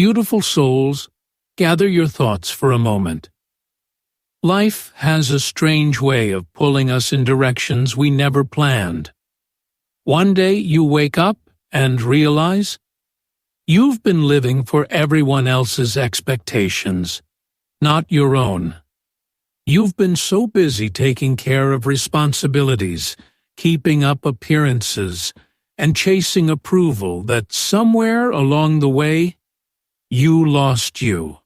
Beautiful souls, gather your thoughts for a moment. Life has a strange way of pulling us in directions we never planned. One day you wake up and realize you've been living for everyone else's expectations, not your own. You've been so busy taking care of responsibilities, keeping up appearances, and chasing approval that somewhere along the way, you lost you.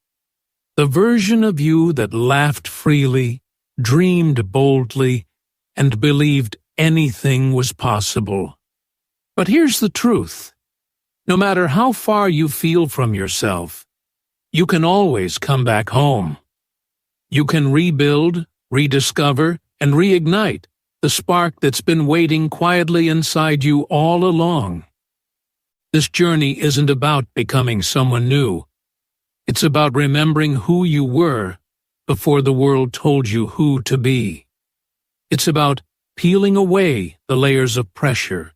The version of you that laughed freely, dreamed boldly, and believed anything was possible. But here's the truth. No matter how far you feel from yourself, you can always come back home. You can rebuild, rediscover, and reignite the spark that's been waiting quietly inside you all along. This journey isn't about becoming someone new. It's about remembering who you were before the world told you who to be. It's about peeling away the layers of pressure,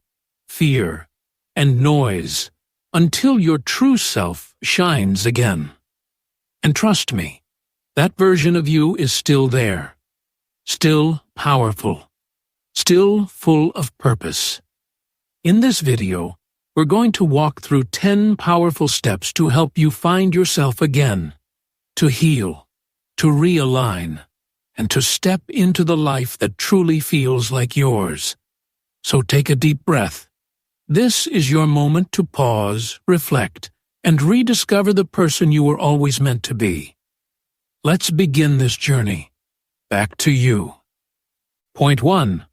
fear, and noise until your true self shines again. And trust me, that version of you is still there, still powerful, still full of purpose. In this video, we're going to walk through 10 powerful steps to help you find yourself again, to heal, to realign, and to step into the life that truly feels like yours. So take a deep breath. This is your moment to pause, reflect, and rediscover the person you were always meant to be. Let's begin this journey. Back to you. Point 1.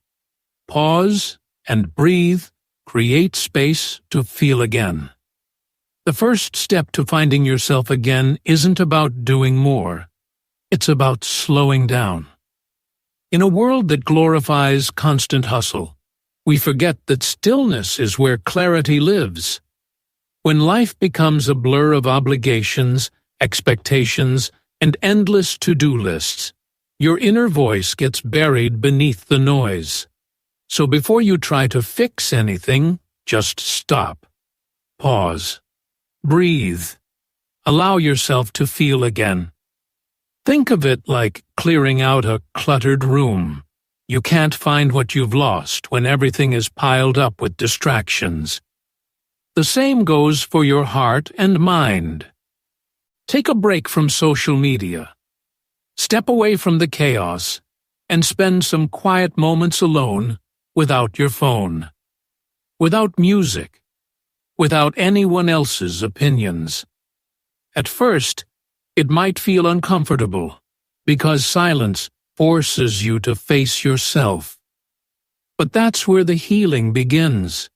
Pause and breathe. Create space to feel again. The first step to finding yourself again isn't about doing more. It's about slowing down. In a world that glorifies constant hustle, we forget that stillness is where clarity lives. When life becomes a blur of obligations, expectations, and endless to-do lists, your inner voice gets buried beneath the noise. So before you try to fix anything, just stop. Pause. Breathe. Allow yourself to feel again. Think of it like clearing out a cluttered room. You can't find what you've lost when everything is piled up with distractions. The same goes for your heart and mind. Take a break from social media. Step away from the chaos and spend some quiet moments alone without your phone, without music, without anyone else's opinions. At first, it might feel uncomfortable because silence forces you to face yourself. But that's where the healing begins.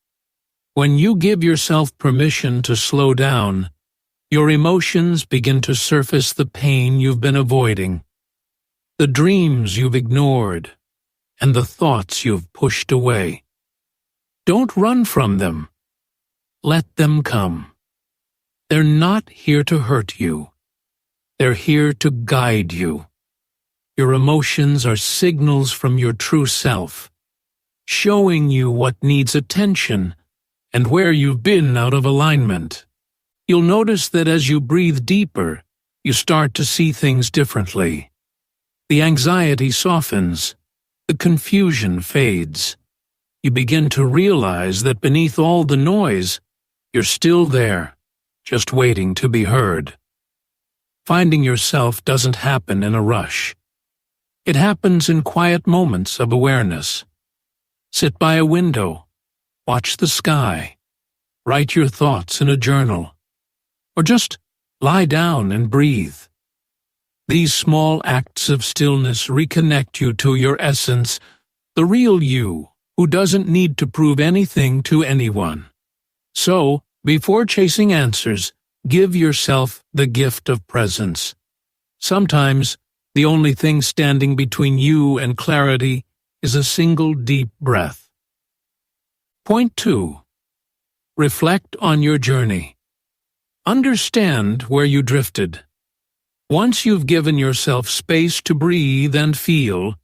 When you give yourself permission to slow down, your emotions begin to surface the pain you've been avoiding, the dreams you've ignored, and the thoughts you've pushed away. Don't run from them. Let them come. They're not here to hurt you. They're here to guide you. Your emotions are signals from your true self, showing you what needs attention and where you've been out of alignment. You'll notice that as you breathe deeper, you start to see things differently. The anxiety softens. The confusion fades. You begin to realize that beneath all the noise, you're still there, just waiting to be heard. Finding yourself doesn't happen in a rush. It happens in quiet moments of awareness. Sit by a window, watch the sky, write your thoughts in a journal, or just lie down and breathe. These small acts of stillness reconnect you to your essence, the real you, who doesn't need to prove anything to anyone. So, before chasing answers, give yourself the gift of presence. Sometimes, the only thing standing between you and clarity is a single deep breath. Point 2. Reflect on your journey. Understand where you drifted. Once you've given yourself space to breathe and feel,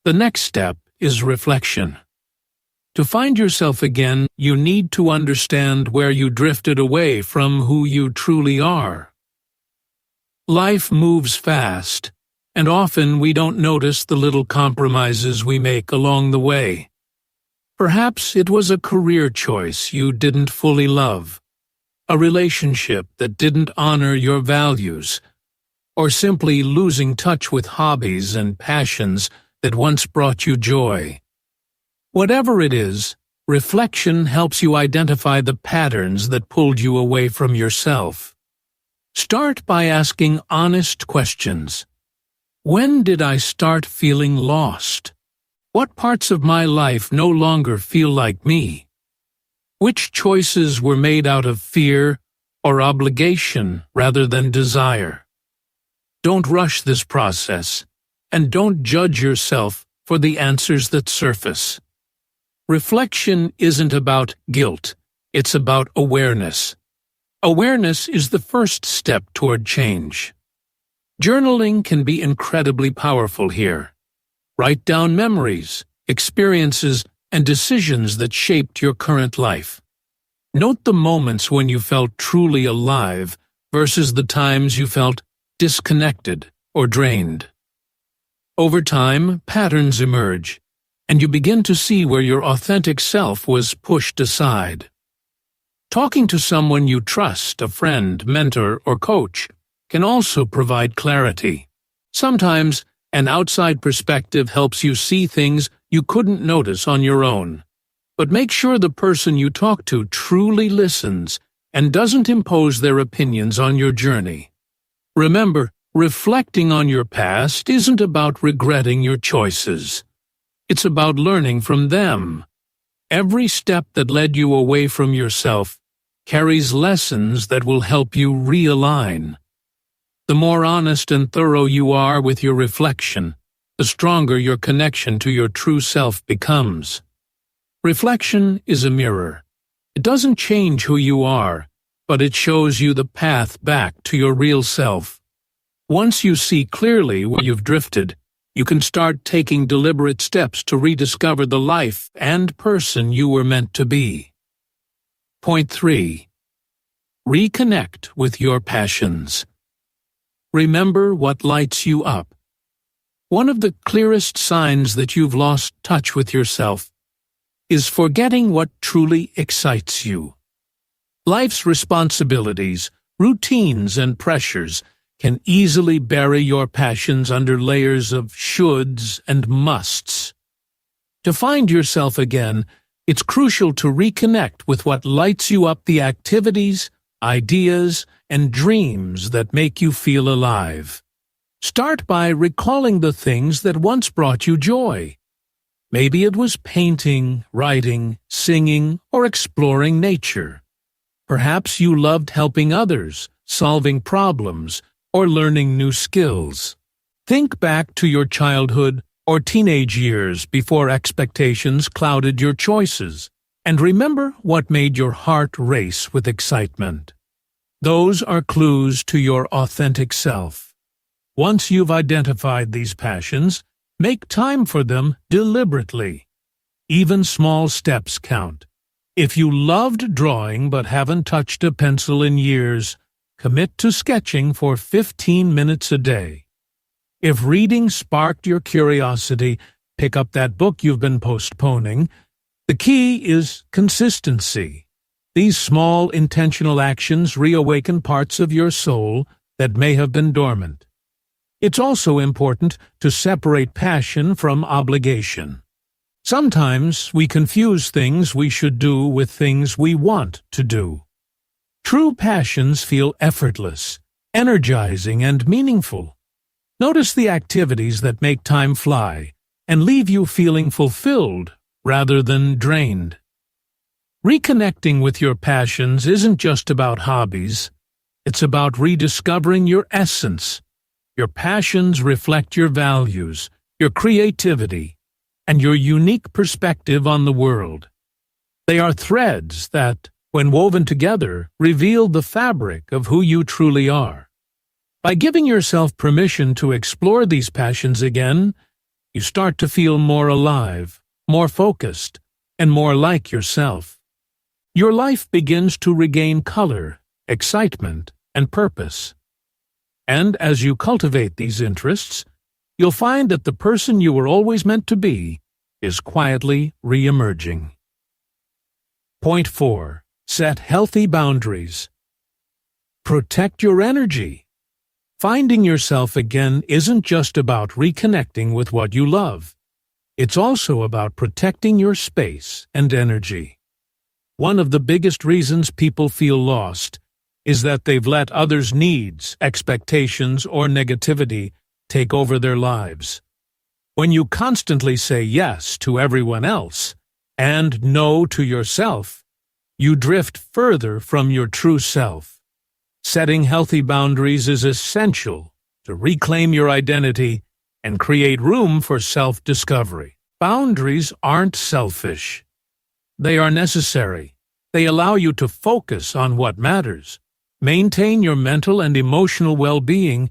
the next step is reflection. To find yourself again, you need to understand where you drifted away from who you truly are. Life moves fast, and often we don't notice the little compromises we make along the way. Perhaps it was a career choice you didn't fully love, a relationship that didn't honor your values, or simply losing touch with hobbies and passions that once brought you joy. Whatever it is, reflection helps you identify the patterns that pulled you away from yourself. Start by asking honest questions. When did I start feeling lost? What parts of my life no longer feel like me? Which choices were made out of fear or obligation rather than desire? Don't rush this process, and don't judge yourself for the answers that surface. Reflection isn't about guilt, it's about awareness. Awareness is the first step toward change. Journaling can be incredibly powerful here. Write down memories, experiences, and decisions that shaped your current life. Note the moments when you felt truly alive versus the times you felt disconnected or drained. Over time, patterns emerge, and you begin to see where your authentic self was pushed aside. Talking to someone you trust, a friend, mentor, or coach, can also provide clarity. Sometimes, an outside perspective helps you see things you couldn't notice on your own. But make sure the person you talk to truly listens and doesn't impose their opinions on your journey. Remember, reflecting on your past isn't about regretting your choices. It's about learning from them. Every step that led you away from yourself carries lessons that will help you realign. The more honest and thorough you are with your reflection, the stronger your connection to your true self becomes. Reflection is a mirror. It doesn't change who you are, but it shows you the path back to your real self. Once you see clearly where you've drifted, you can start taking deliberate steps to rediscover the life and person you were meant to be. Point 3. Reconnect with your passions. Remember what lights you up. One of the clearest signs that you've lost touch with yourself is forgetting what truly excites you. Life's responsibilities, routines, and pressures can easily bury your passions under layers of shoulds and musts. To find yourself again, it's crucial to reconnect with what lights you up, the activities, ideas, and dreams that make you feel alive. Start by recalling the things that once brought you joy. Maybe it was painting, writing, singing, or exploring nature. Perhaps you loved helping others, solving problems, or learning new skills. Think back to your childhood or teenage years before expectations clouded your choices, and remember what made your heart race with excitement. Those are clues to your authentic self. Once you've identified these passions, make time for them deliberately. Even small steps count. If you loved drawing but haven't touched a pencil in years, commit to sketching for 15 minutes a day. If reading sparked your curiosity, pick up that book you've been postponing. The key is consistency. These small, intentional actions reawaken parts of your soul that may have been dormant. It's also important to separate passion from obligation. Sometimes we confuse things we should do with things we want to do. True passions feel effortless, energizing, and meaningful. Notice the activities that make time fly and leave you feeling fulfilled rather than drained. Reconnecting with your passions isn't just about hobbies. It's about rediscovering your essence. Your passions reflect your values, your creativity, and your unique perspective on the world. They are threads that, when woven together, reveal the fabric of who you truly are. By giving yourself permission to explore these passions again, you start to feel more alive, more focused, and more like yourself. Your life begins to regain color, excitement, and purpose. And as you cultivate these interests, you'll find that the person you were always meant to be is quietly re-emerging. Point 4. Set healthy boundaries. Protect your energy. Finding yourself again isn't just about reconnecting with what you love. It's also about protecting your space and energy. One of the biggest reasons people feel lost is that they've let others' needs, expectations, or negativity take over their lives. When you constantly say yes to everyone else and no to yourself, you drift further from your true self. Setting healthy boundaries is essential to reclaim your identity and create room for self-discovery. Boundaries aren't selfish. They are necessary. They allow you to focus on what matters, maintain your mental and emotional well-being,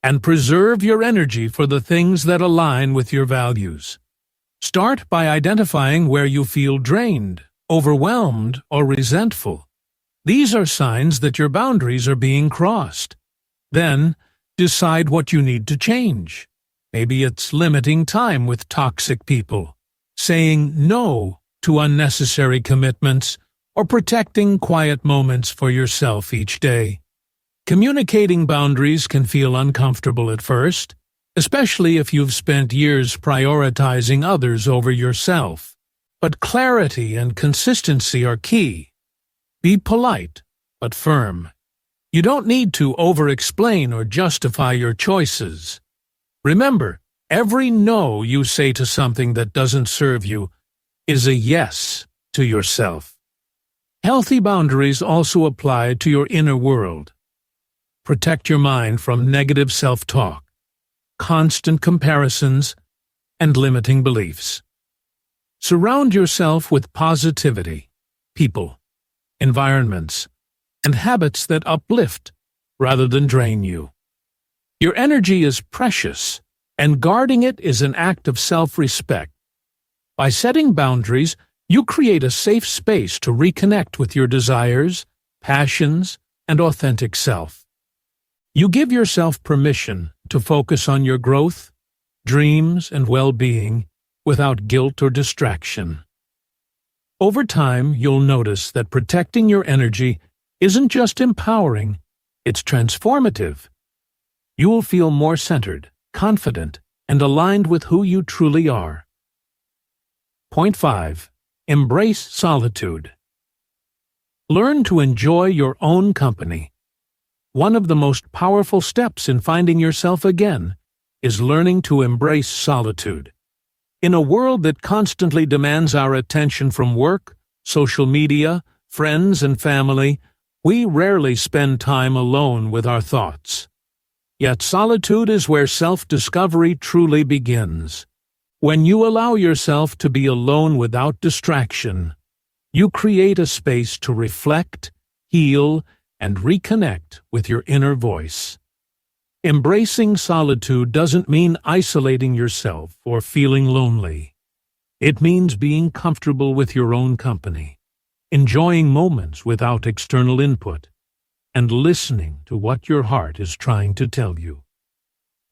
and preserve your energy for the things that align with your values. Start by identifying where you feel drained, overwhelmed, or resentful. These are signs that your boundaries are being crossed. Then, decide what you need to change. Maybe it's limiting time with toxic people, saying no to unnecessary commitments, or protecting quiet moments for yourself each day. Communicating boundaries can feel uncomfortable at first, especially if you've spent years prioritizing others over yourself. But clarity and consistency are key. Be polite, but firm. You don't need to over-explain or justify your choices. Remember, every no you say to something that doesn't serve you is a yes to yourself. Healthy boundaries also apply to your inner world. Protect your mind from negative self-talk, constant comparisons, and limiting beliefs. Surround yourself with positivity, people, environments, and habits that uplift rather than drain you. Your energy is precious, and guarding it is an act of self-respect. By setting boundaries, you create a safe space to reconnect with your desires, passions, and authentic self. You give yourself permission to focus on your growth, dreams, and well-being without guilt or distraction. Over time, you'll notice that protecting your energy isn't just empowering, it's transformative. You will feel more centered, confident, and aligned with who you truly are. Point 5. Embrace solitude. Learn to enjoy your own company. One of the most powerful steps in finding yourself again is learning to embrace solitude. In a world that constantly demands our attention from work, social media, friends, and family, we rarely spend time alone with our thoughts. Yet solitude is where self-discovery truly begins. When you allow yourself to be alone without distraction, you create a space to reflect, heal, and reconnect with your inner voice. Embracing solitude doesn't mean isolating yourself or feeling lonely. It means being comfortable with your own company, enjoying moments without external input, and listening to what your heart is trying to tell you.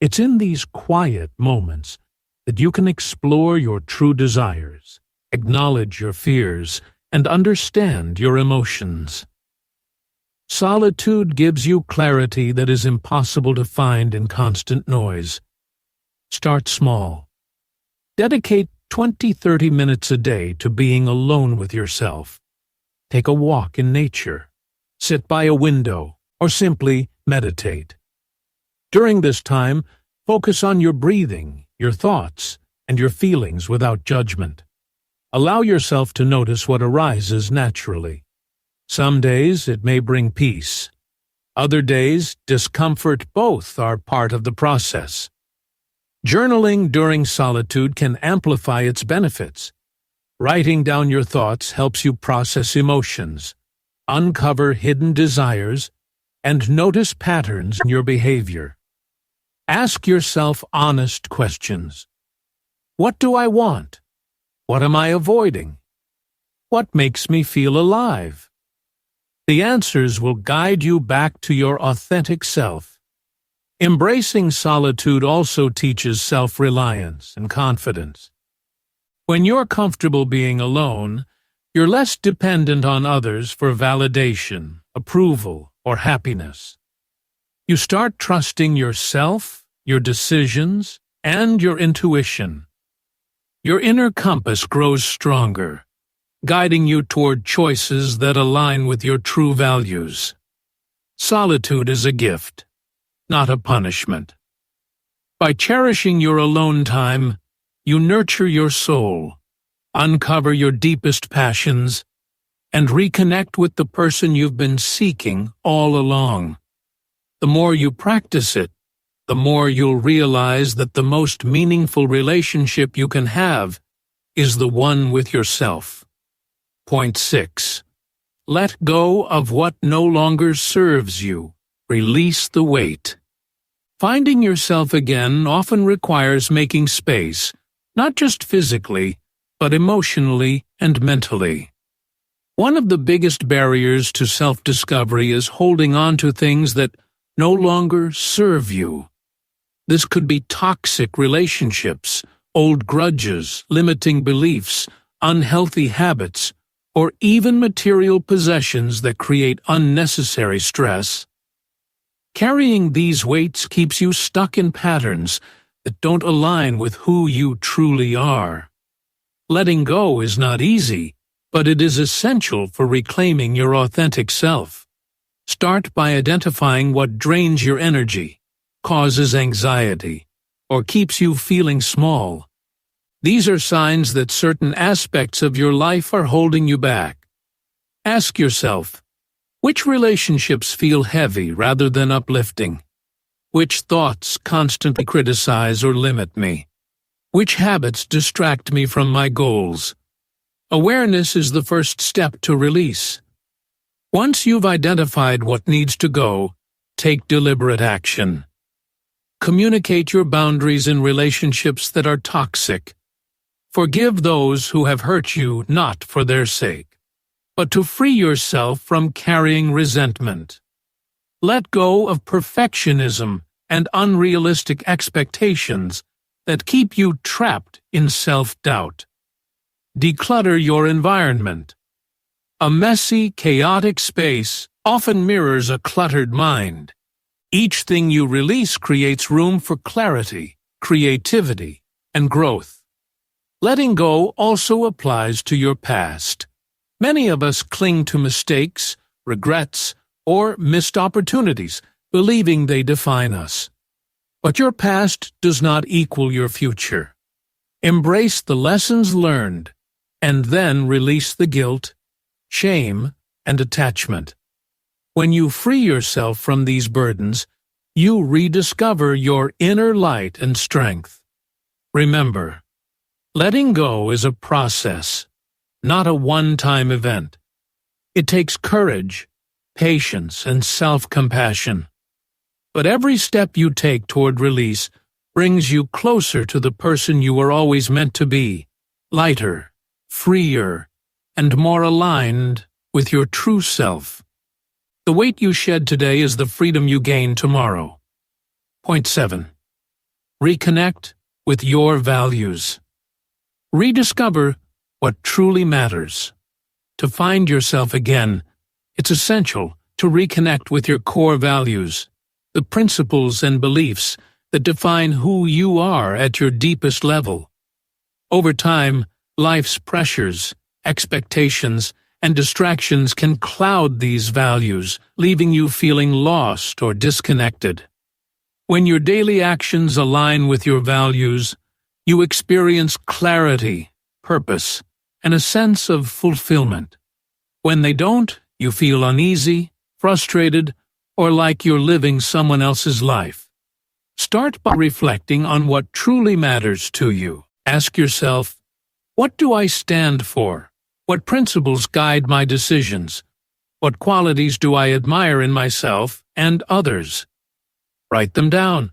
It's in these quiet moments that you can explore your true desires, acknowledge your fears, and understand your emotions. Solitude gives you clarity that is impossible to find in constant noise. Start small. Dedicate 20-30 minutes a day to being alone with yourself. Take a walk in nature, sit by a window, or simply meditate. During this time, focus on your breathing, your thoughts, and your feelings without judgment. Allow yourself to notice what arises naturally. Some days it may bring peace. Other days, discomfort. Both are part of the process. Journaling during solitude can amplify its benefits. Writing down your thoughts helps you process emotions, uncover hidden desires, and notice patterns in your behavior. Ask yourself honest questions. What do I want? What am I avoiding? What makes me feel alive? The answers will guide you back to your authentic self. Embracing solitude also teaches self-reliance and confidence. When you're comfortable being alone, you're less dependent on others for validation, approval, or happiness. You start trusting yourself, your decisions, and your intuition. Your inner compass grows stronger, guiding you toward choices that align with your true values. Solitude is a gift, not a punishment. By cherishing your alone time, you nurture your soul, uncover your deepest passions, and reconnect with the person you've been seeking all along. The more you practice it, the more you'll realize that the most meaningful relationship you can have is the one with yourself. Point 6. Let go of what no longer serves you. Release the weight. Finding yourself again often requires making space, not just physically, but emotionally and mentally. One of the biggest barriers to self-discovery is holding on to things that no longer serve you. This could be toxic relationships, old grudges, limiting beliefs, unhealthy habits, or even material possessions that create unnecessary stress. Carrying these weights keeps you stuck in patterns that don't align with who you truly are. Letting go is not easy, but it is essential for reclaiming your authentic self. Start by identifying what drains your energy, causes anxiety, or keeps you feeling small. These are signs that certain aspects of your life are holding you back. Ask yourself, which relationships feel heavy rather than uplifting? Which thoughts constantly criticize or limit me? Which habits distract me from my goals? Awareness is the first step to release. Once you've identified what needs to go, take deliberate action. Communicate your boundaries in relationships that are toxic. Forgive those who have hurt you not for their sake, but to free yourself from carrying resentment. Let go of perfectionism and unrealistic expectations that keep you trapped in self-doubt. Declutter your environment. A messy, chaotic space often mirrors a cluttered mind. Each thing you release creates room for clarity, creativity, and growth. Letting go also applies to your past. Many of us cling to mistakes, regrets, or missed opportunities, believing they define us. But your past does not equal your future. Embrace the lessons learned, and then release the guilt, shame, and attachment. When you free yourself from these burdens, you rediscover your inner light and strength. Remember, letting go is a process, not a one-time event. It takes courage, patience, and self-compassion. But every step you take toward release brings you closer to the person you were always meant to be, lighter, freer, and more aligned with your true self. The weight you shed today is the freedom you gain tomorrow. Point 7. Reconnect with your values. Rediscover what truly matters. To find yourself again, it's essential to reconnect with your core values, the principles and beliefs that define who you are at your deepest level. Over time, life's pressures, expectations, and distractions can cloud these values, leaving you feeling lost or disconnected. When your daily actions align with your values, you experience clarity, purpose, and a sense of fulfillment. When they don't, you feel uneasy, frustrated, or like you're living someone else's life. Start by reflecting on what truly matters to you. Ask yourself, what do I stand for? What principles guide my decisions? What qualities do I admire in myself and others? Write them down.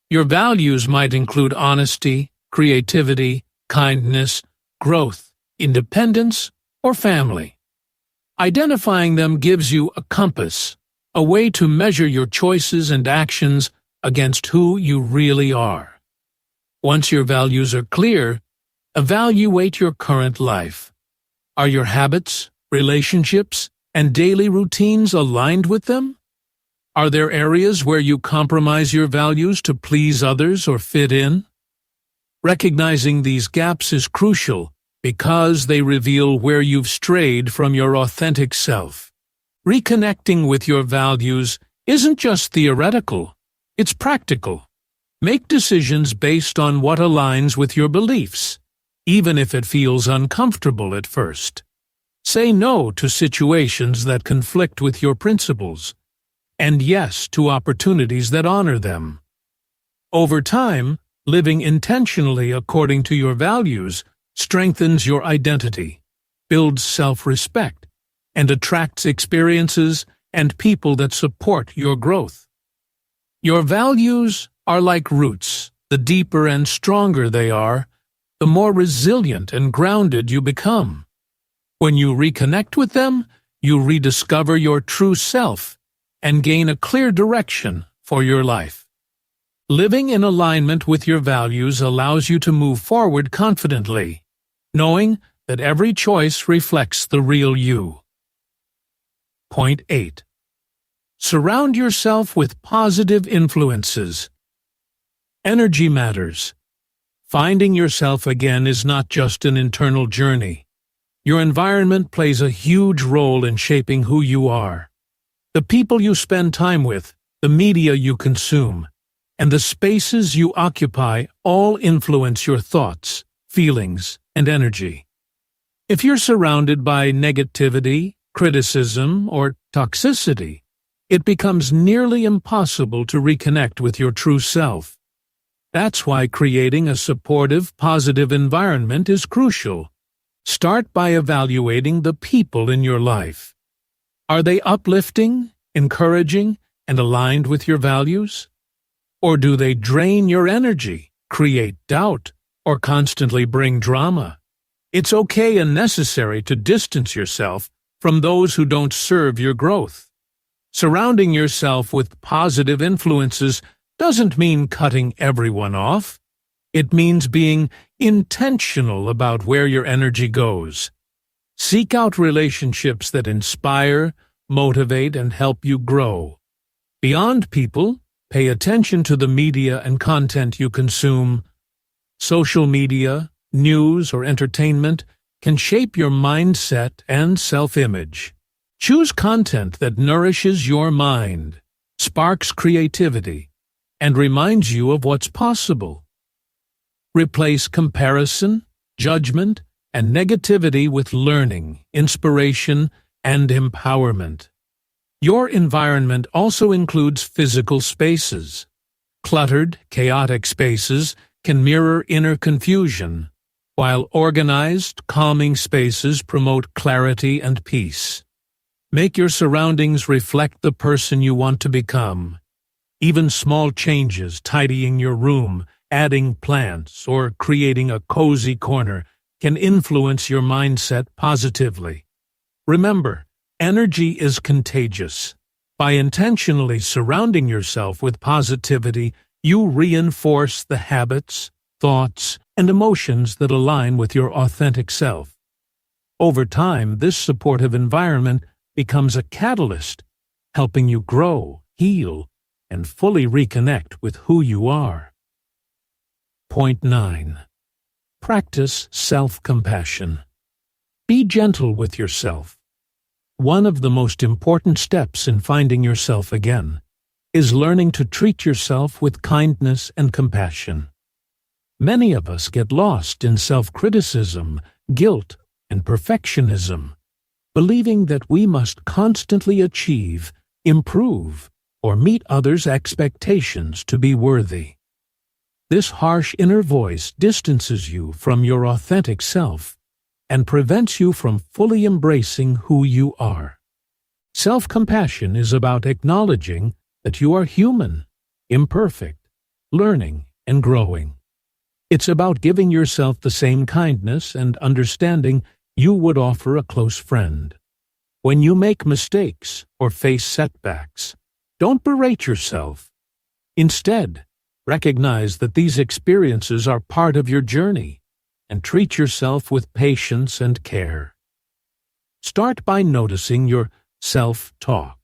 Your values might include honesty, creativity, kindness, growth, independence, or family? Identifying them gives you a compass, a way to measure your choices and actions against who you really are. Once your values are clear, evaluate your current life. Are your habits, relationships, and daily routines aligned with them? Are there areas where you compromise your values to please others or fit in? Recognizing these gaps is crucial because they reveal where you've strayed from your authentic self. Reconnecting with your values isn't just theoretical, it's practical. Make decisions based on what aligns with your beliefs, even if it feels uncomfortable at first. Say no to situations that conflict with your principles, and yes to opportunities that honor them. Over time, living intentionally according to your values strengthens your identity, builds self-respect, and attracts experiences and people that support your growth. Your values are like roots. The deeper and stronger they are, the more resilient and grounded you become. When you reconnect with them, you rediscover your true self and gain a clear direction for your life. Living in alignment with your values allows you to move forward confidently, knowing that every choice reflects the real you. Point 8. Surround yourself with positive influences. Energy matters. Finding yourself again is not just an internal journey. Your environment plays a huge role in shaping who you are. The people you spend time with, the media you consume, and the spaces you occupy all influence your thoughts, feelings, and energy. If you're surrounded by negativity, criticism, or toxicity, it becomes nearly impossible to reconnect with your true self. That's why creating a supportive, positive environment is crucial. Start by evaluating the people in your life. Are they uplifting, encouraging, and aligned with your values? Or do they drain your energy, create doubt, or constantly bring drama? It's okay and necessary to distance yourself from those who don't serve your growth. Surrounding yourself with positive influences doesn't mean cutting everyone off. It means being intentional about where your energy goes. Seek out relationships that inspire, motivate, and help you grow. Beyond people, pay attention to the media and content you consume. Social media, news, or entertainment can shape your mindset and self-image. Choose content that nourishes your mind, sparks creativity, and reminds you of what's possible. Replace comparison, judgment, and negativity with learning, inspiration, and empowerment. Your environment also includes physical spaces. Cluttered, chaotic spaces can mirror inner confusion, while organized, calming spaces promote clarity and peace. Make your surroundings reflect the person you want to become. Even small changes, tidying your room, adding plants, or creating a cozy corner can influence your mindset positively. Remember, energy is contagious. By intentionally surrounding yourself with positivity, you reinforce the habits, thoughts, and emotions that align with your authentic self. Over time, this supportive environment becomes a catalyst, helping you grow, heal, and fully reconnect with who you are. Point 9. Practice self-compassion. Be gentle with yourself. One of the most important steps in finding yourself again is learning to treat yourself with kindness and compassion. Many of us get lost in self-criticism, guilt, and perfectionism, believing that we must constantly achieve, improve, or meet others' expectations to be worthy. This harsh inner voice distances you from your authentic self and prevents you from fully embracing who you are. Self-compassion is about acknowledging that you are human, imperfect, learning, and growing. It's about giving yourself the same kindness and understanding you would offer a close friend. When you make mistakes or face setbacks, don't berate yourself. Instead, recognize that these experiences are part of your journey and treat yourself with patience and care. Start by noticing your self-talk.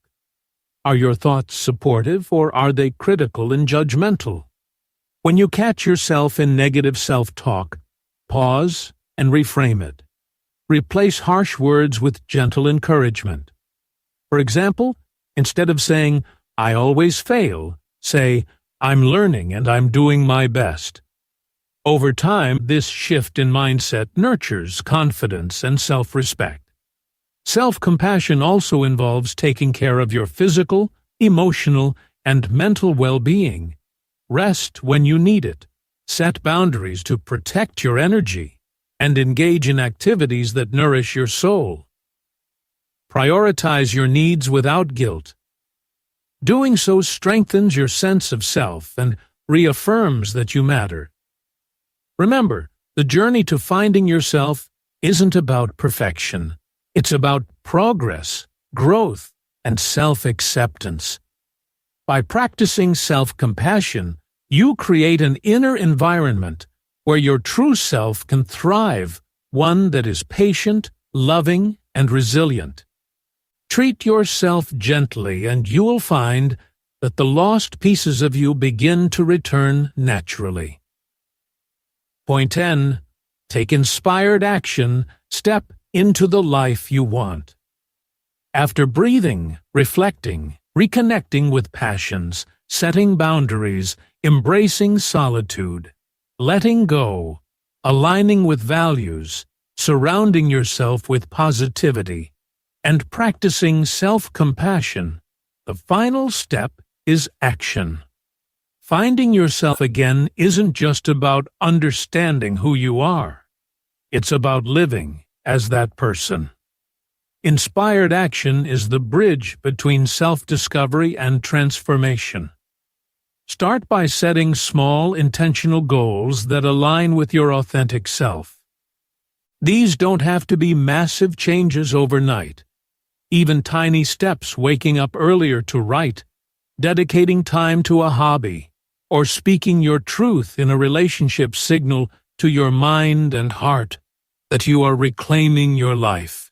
Are your thoughts supportive or are they critical and judgmental? When you catch yourself in negative self-talk, pause and reframe it. Replace harsh words with gentle encouragement. For example, instead of saying, "I always fail," say, "I'm learning and I'm doing my best." Over time, this shift in mindset nurtures confidence and self-respect. Self-compassion also involves taking care of your physical, emotional, and mental well-being. Rest when you need it, set boundaries to protect your energy, and engage in activities that nourish your soul. Prioritize your needs without guilt. Doing so strengthens your sense of self and reaffirms that you matter. Remember, the journey to finding yourself isn't about perfection. It's about progress, growth, and self-acceptance. By practicing self-compassion, you create an inner environment where your true self can thrive, one that is patient, loving, and resilient. Treat yourself gently and you will find that the lost pieces of you begin to return naturally. Point 10. Take inspired action. Step into the life you want. After breathing, reflecting, reconnecting with passions, setting boundaries, embracing solitude, letting go, aligning with values, surrounding yourself with positivity, and practicing self-compassion, the final step is action. Finding yourself again isn't just about understanding who you are. It's about living as that person. Inspired action is the bridge between self-discovery and transformation. Start by setting small, intentional goals that align with your authentic self. These don't have to be massive changes overnight. Even tiny steps, waking up earlier to write, dedicating time to a hobby, or speaking your truth in a relationship signal to your mind and heart that you are reclaiming your life.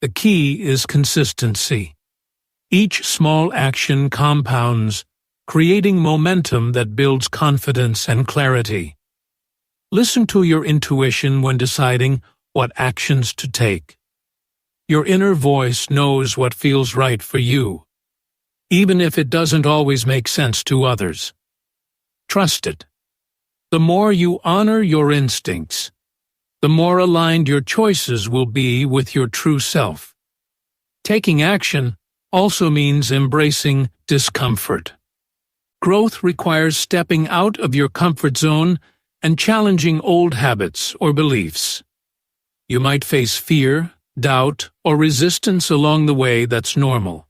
The key is consistency. Each small action compounds, creating momentum that builds confidence and clarity. Listen to your intuition when deciding what actions to take. Your inner voice knows what feels right for you, even if it doesn't always make sense to others. Trust it. The more you honor your instincts, the more aligned your choices will be with your true self. Taking action also means embracing discomfort. Growth requires stepping out of your comfort zone and challenging old habits or beliefs. You might face fear, doubt, or resistance along the way. That's normal.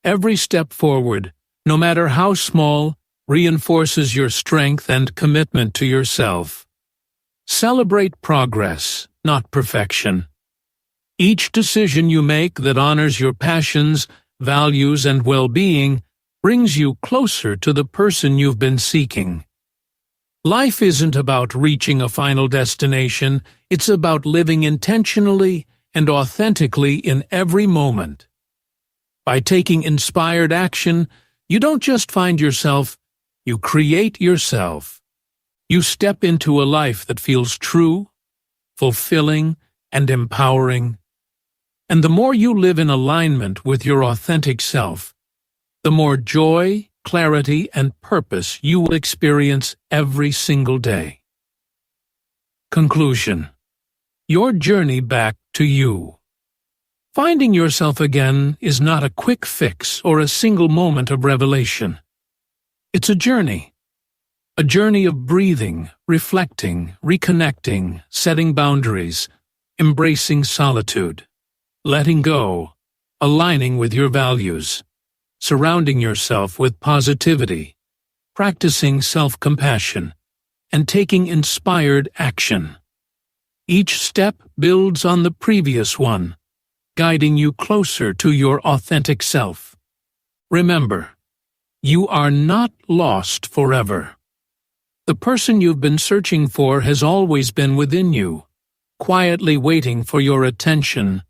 Every step forward, no matter how small, reinforces your strength and commitment to yourself. Celebrate progress, not perfection. Each decision you make that honors your passions, values, and well-being brings you closer to the person you've been seeking. Life isn't about reaching a final destination, it's about living intentionally and authentically in every moment. By taking inspired action, you don't just find yourself, you create yourself. You step into a life that feels true, fulfilling, and empowering. And the more you live in alignment with your authentic self, the more joy, clarity, and purpose you will experience every single day. Conclusion. Your journey back to you. Finding yourself again is not a quick fix or a single moment of revelation. It's a journey of breathing, reflecting, reconnecting, setting boundaries, embracing solitude, letting go, aligning with your values, surrounding yourself with positivity, practicing self-compassion, and taking inspired action. Each step builds on the previous one, guiding you closer to your authentic self. Remember, you are not lost forever. The person you've been searching for has always been within you, quietly waiting for your attention,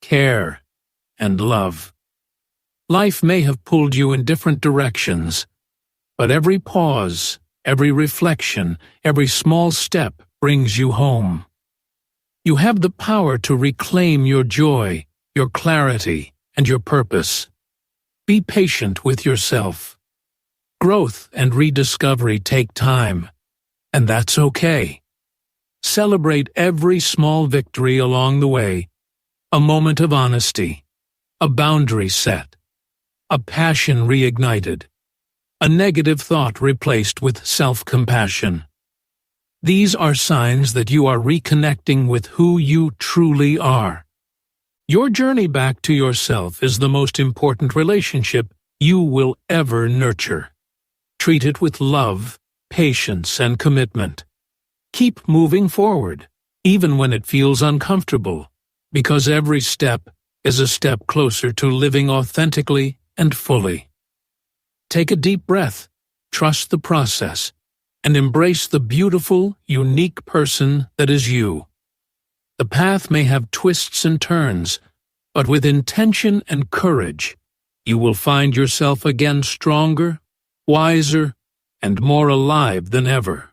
care, and love. Life may have pulled you in different directions, but every pause, every reflection, every small step brings you home. You have the power to reclaim your joy, your clarity, and your purpose. Be patient with yourself. Growth and rediscovery take time, and that's okay. Celebrate every small victory along the way, a moment of honesty, a boundary set, a passion reignited, a negative thought replaced with self-compassion. These are signs that you are reconnecting with who you truly are. Your journey back to yourself is the most important relationship you will ever nurture. Treat it with love, patience, and commitment. Keep moving forward, even when it feels uncomfortable, because every step is a step closer to living authentically and fully. Take a deep breath, trust the process, and embrace the beautiful, unique person that is you. The path may have twists and turns, but with intention and courage, you will find yourself again stronger, wiser, and more alive than ever.